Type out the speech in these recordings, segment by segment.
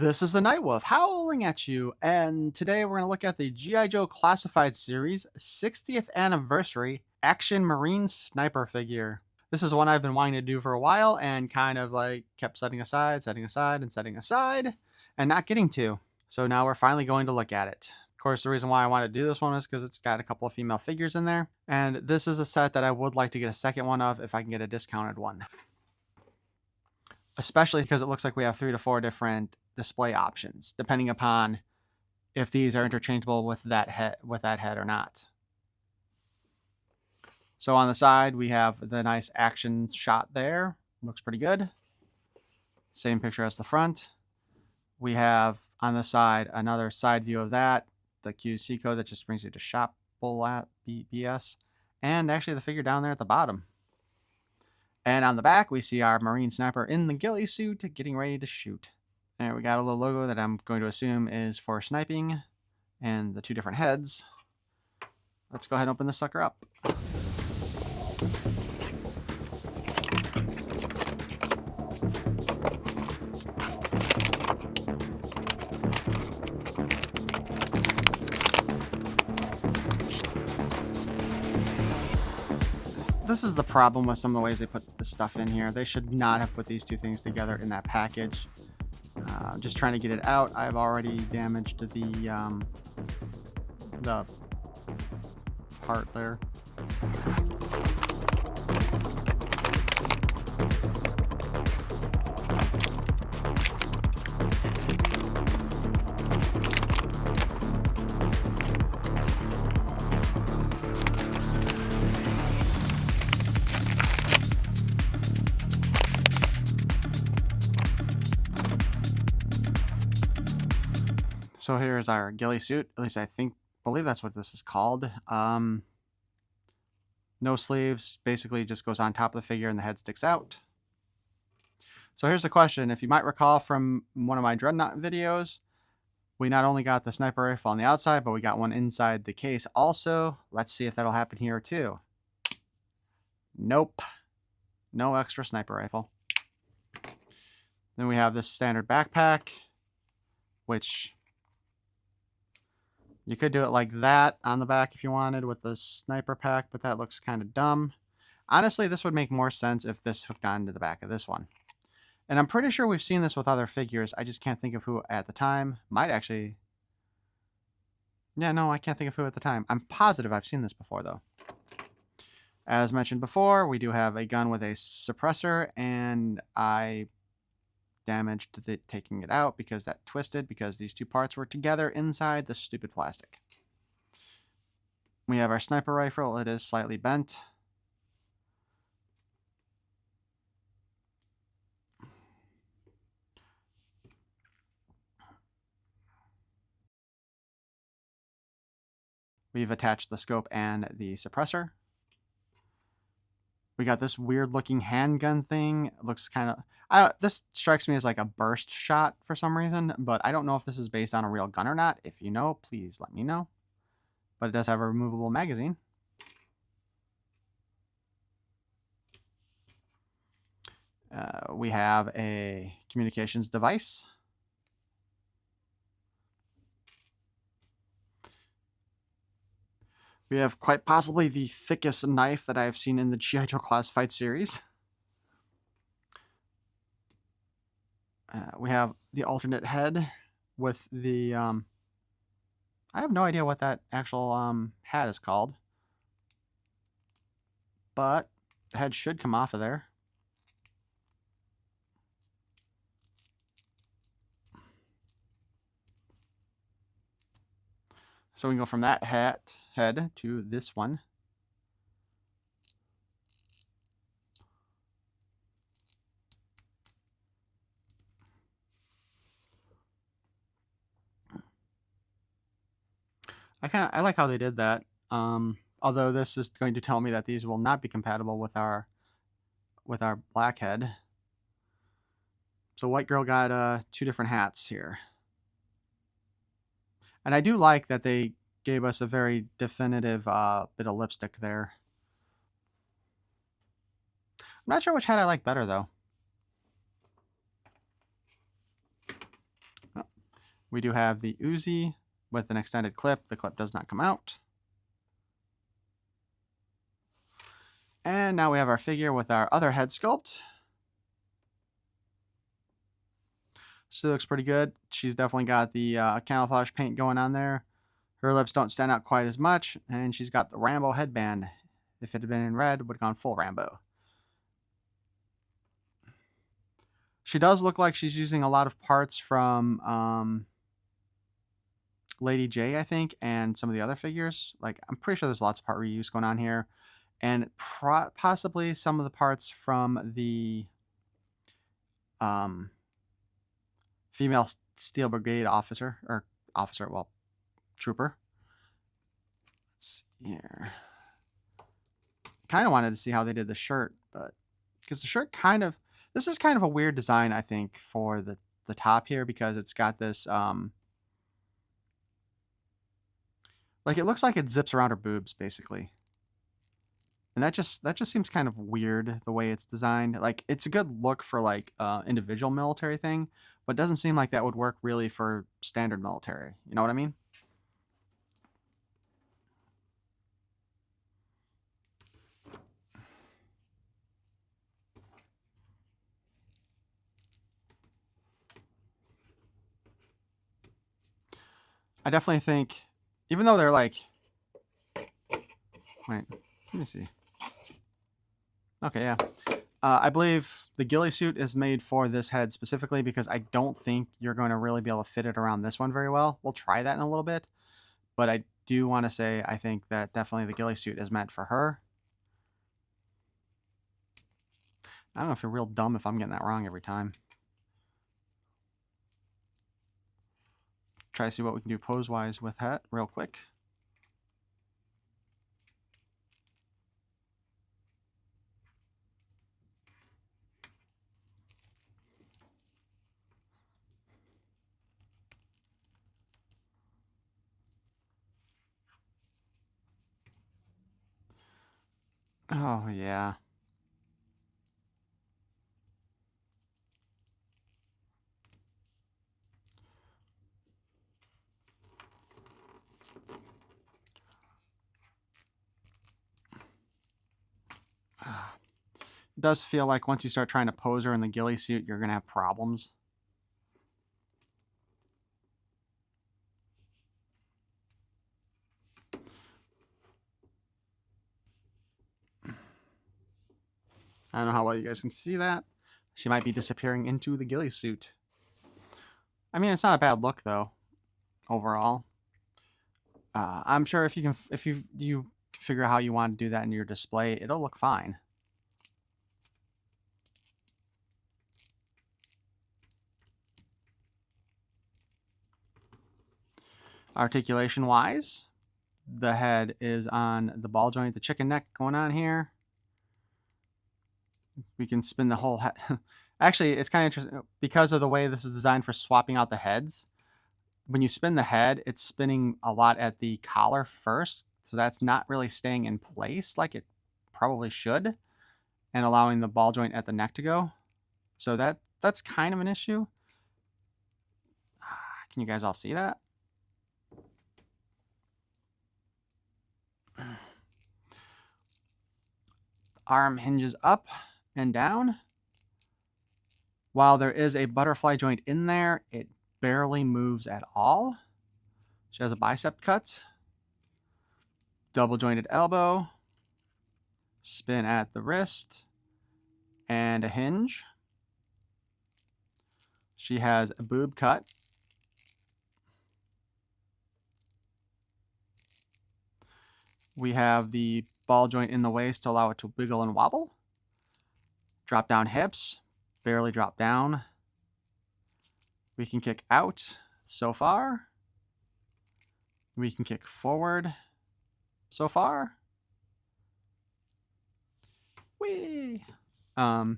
This is the Night Wolf howling at you, and today we're going to look at the G.I. Joe Classified Series 60th Anniversary Action Marine Sniper figure. This is one I've been wanting to do for a while and kind of like kept setting aside, and not getting to. So now we're finally going to look at it. Of course, the reason why I wanted to do this one is because it's got a couple of female figures in there, and this is a set that I would like to get a second one of if I can get a discounted one. Especially because it looks like we have 3 to 4 different display options, depending upon if these are interchangeable with that head or not. So on the side, we have the nice action shot there. Looks pretty good. Same picture as the front. We have on the side another side view of that, the QC code that just brings you to shop BS, and actually the figure down there at the bottom. And on the back, we see our Marine Sniper in the ghillie suit getting ready to shoot. There we got a little logo that I'm going to assume is for sniping and the 2 different heads. Let's go ahead and open this sucker up. This is the problem with some of the ways they put this stuff in here. They should not have put these 2 things together in that package. Just trying to get it out, I've already damaged the part there. So here's our ghillie suit. At least I believe that's what this is called. No sleeves. Basically just goes on top of the figure and the head sticks out. So here's the question. If you might recall from one of my Dreadnought videos, we not only got the sniper rifle on the outside, but we got one inside the case also. Let's see if that'll happen here too. Nope. No extra sniper rifle. Then we have this standard backpack, which you could do it like that on the back if you wanted with the sniper pack, but that looks kind of dumb. Honestly, this would make more sense if this hooked onto the back of this one. And I'm pretty sure we've seen this with other figures. I just can't think of who at the time. Might actually... Yeah, no, I can't think of who at the time. I'm positive I've seen this before, though. As mentioned before, we do have a gun with a suppressor, and I damaged taking it out because that twisted because these 2 parts were together inside the stupid plastic. We have our sniper rifle. It is slightly bent. We've attached the scope and the suppressor. We got this weird looking handgun thing. It looks kind of... this strikes me as like a burst shot for some reason, but I don't know if this is based on a real gun or not. If you know, please let me know. But it does have a removable magazine. We have a communications device. We have quite possibly the thickest knife that I have seen in the G.I. Joe Classified series. We have the alternate head with the... I have no idea what that actual hat is called. But the head should come off of there. So we can go from that head to this one. I like how they did that. Although this is going to tell me that these will not be compatible with our black head. So White Girl got 2 different hats here. And I do like that they gave us a very definitive bit of lipstick there. I'm not sure which hat I like better, though. We do have the Uzi with an extended clip. The clip does not come out. And now we have our figure with our other head sculpt. She looks pretty good. She's definitely got the camouflage paint going on there. Her lips don't stand out quite as much, and she's got the Rambo headband. If it had been in red, would have gone full Rambo. She does look like she's using a lot of parts from Lady J, I think, and some of the other figures. Like, I'm pretty sure there's lots of part reuse going on here. And possibly some of the parts from the female Steel Brigade officer, well, trooper. Let's see here. Kind of wanted to see how they did the shirt, but because the shirt this is kind of a weird design, I think, for the top here, because it's got this like, it looks like it zips around her boobs basically, and that just seems kind of weird the way it's designed. Like, it's a good look for like individual military thing, but it doesn't seem like that would work really for standard military. You know what I mean? I definitely think, even though they're like, wait, let me see. Okay, yeah. I believe the ghillie suit is made for this head specifically, because I don't think you're going to really be able to fit it around this one very well. We'll try that in a little bit, but I do want to say I think that definitely the ghillie suit is meant for her. I don't know if you're real dumb if I'm getting that wrong every time. Try to see what we can do pose-wise with that real quick. Oh, yeah. It does feel like once you start trying to pose her in the ghillie suit, you're going to have problems. I don't know how well you guys can see that. She might be disappearing into the ghillie suit. I mean, it's not a bad look though, overall. I'm sure if you figure out how you want to do that in your display, it'll look fine. Articulation wise, the head is on the ball joint, the chicken neck going on here. We can spin the whole head. Actually, it's kind of interesting because of the way this is designed for swapping out the heads. When you spin the head, it's spinning a lot at the collar first, so that's not really staying in place like it probably should, and allowing the ball joint at the neck to go. So that's kind of an issue. Can you guys all see that? Arm hinges up and down. While there is a butterfly joint in there, it barely moves at all. She has a bicep cut, double jointed elbow, spin at the wrist, and a hinge. She has a boob cut. We have the ball joint in the waist to allow it to wiggle and wobble. Drop down hips, barely drop down. We can kick out so far. We can kick forward so far. Whee! There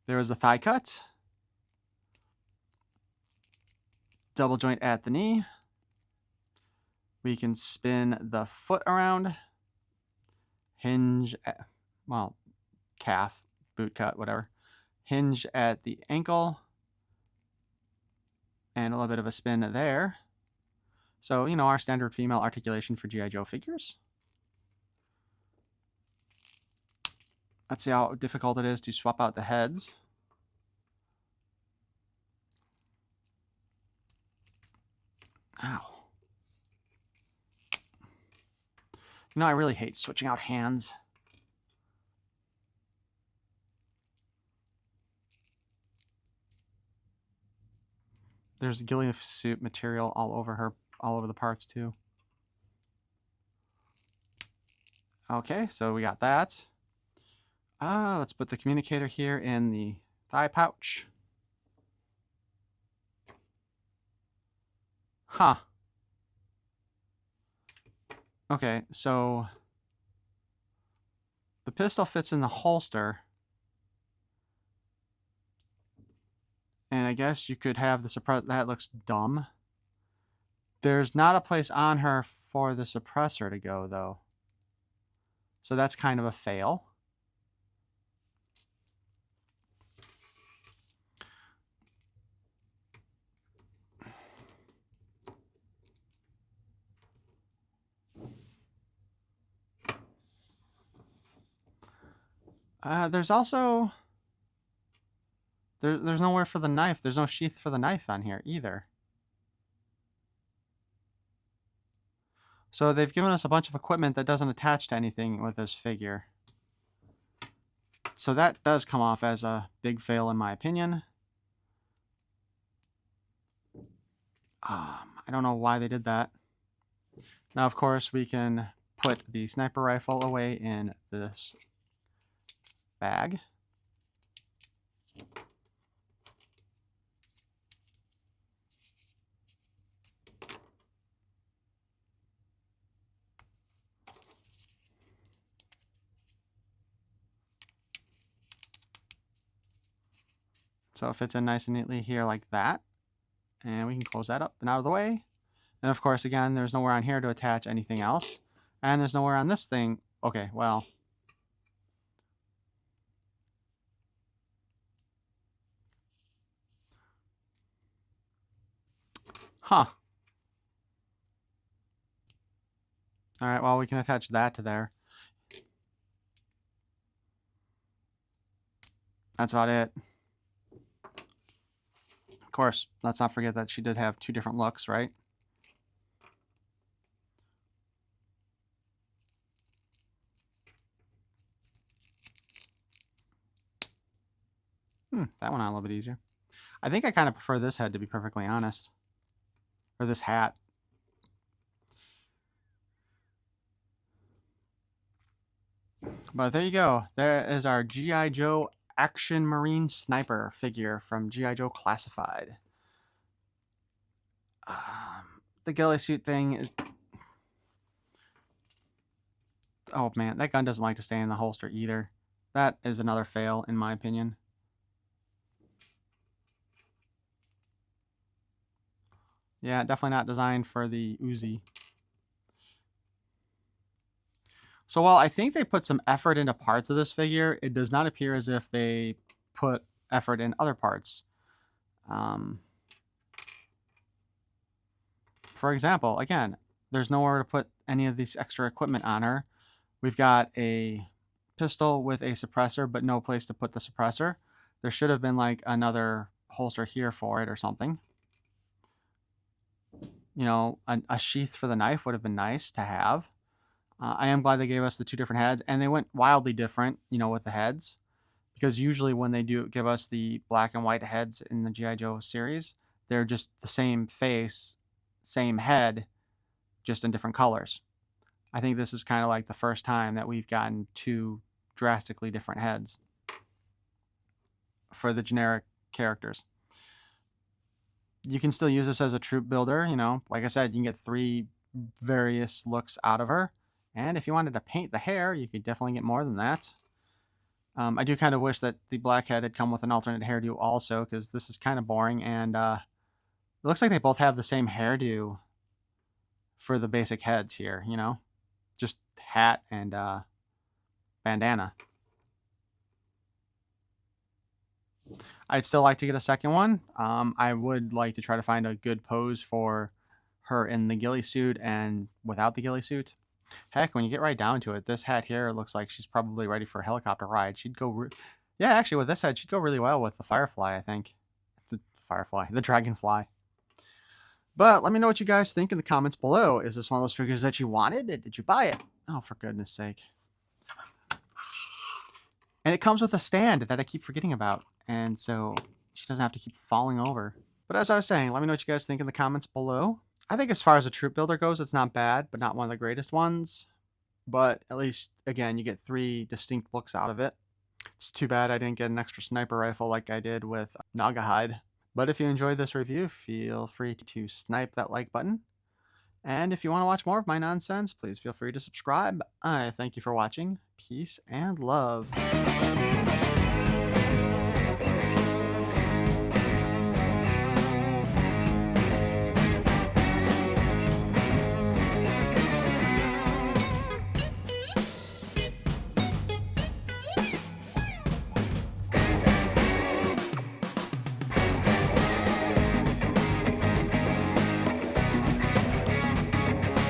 is a thigh cut. Double joint at the knee. We can spin the foot around. Hinge at, well, calf, boot cut, whatever. Hinge at the ankle. And a little bit of a spin there. So, you know, our standard female articulation for G.I. Joe figures. Let's see how difficult it is to swap out the heads. Ow. You know, I really hate switching out hands. There's ghillie suit material all over her, all over the parts too. Okay, so we got that. Let's put the communicator here in the thigh pouch. Huh. Okay, so the pistol fits in the holster. And I guess you could have the suppressor. That looks dumb. There's not a place on her for the suppressor to go, though. So that's kind of a fail. There's also... There's nowhere for the knife. There's no sheath for the knife on here either. So they've given us a bunch of equipment that doesn't attach to anything with this figure. So that does come off as a big fail in my opinion. I don't know why they did that. Now, of course, we can put the sniper rifle away in this bag. So it fits in nice and neatly here like that. And we can close that up and out of the way. And of course, again, there's nowhere on here to attach anything else. And there's nowhere on this thing. Okay, well. Huh. All right, well, we can attach that to there. That's about it. Of course, let's not forget that she did have two different looks, right? That went on a little bit easier. I think I kind of prefer this head, to be perfectly honest. Or this hat. But there you go. There is our G.I. Joe Action Marine Sniper figure from G.I. Joe Classified. The ghillie suit thing. Oh man, that gun doesn't like to stay in the holster either. That is another fail, in my opinion. Yeah, definitely not designed for the Uzi. So while I think they put some effort into parts of this figure, it does not appear as if they put effort in other parts. For example, again, there's nowhere to put any of this extra equipment on her. We've got a pistol with a suppressor, but no place to put the suppressor. There should have been like another holster here for it or something. You know, a sheath for the knife would have been nice to have. I am glad they gave us the two different heads, and they went wildly different, you know, with the heads. Because usually when they do give us the black and white heads in the G.I. Joe series, they're just the same face, same head, just in different colors. I think this is kind of like the first time that we've gotten two drastically different heads for the generic characters. You can still use this as a troop builder, you know. Like I said, you can get 3 various looks out of her. And if you wanted to paint the hair, you could definitely get more than that. I do kind of wish that the black head had come with an alternate hairdo also, because this is kind of boring. And it looks like they both have the same hairdo for the basic heads here, you know. Just hat and bandana. I'd still like to get a second one. I would like to try to find a good pose for her in the ghillie suit and without the ghillie suit. Heck, when you get right down to it, this hat here looks like she's probably ready for a helicopter ride. She'd go, yeah, actually with this hat, she'd go really well with the Firefly, I think. The Firefly, the Dragonfly. But let me know what you guys think in the comments below. Is this one of those figures that you wanted? Did you buy it? Oh, for goodness sake. And it comes with a stand that I keep forgetting about. And so she doesn't have to keep falling over. But as I was saying, let me know what you guys think in the comments below. I think as far as a troop builder goes, it's not bad, but not one of the greatest ones. But at least, again, you get 3 distinct looks out of it. It's too bad I didn't get an extra sniper rifle like I did with Nagahide. But if you enjoyed this review, feel free to snipe that like button. And if you want to watch more of my nonsense, please feel free to subscribe. I thank you for watching. Peace and love.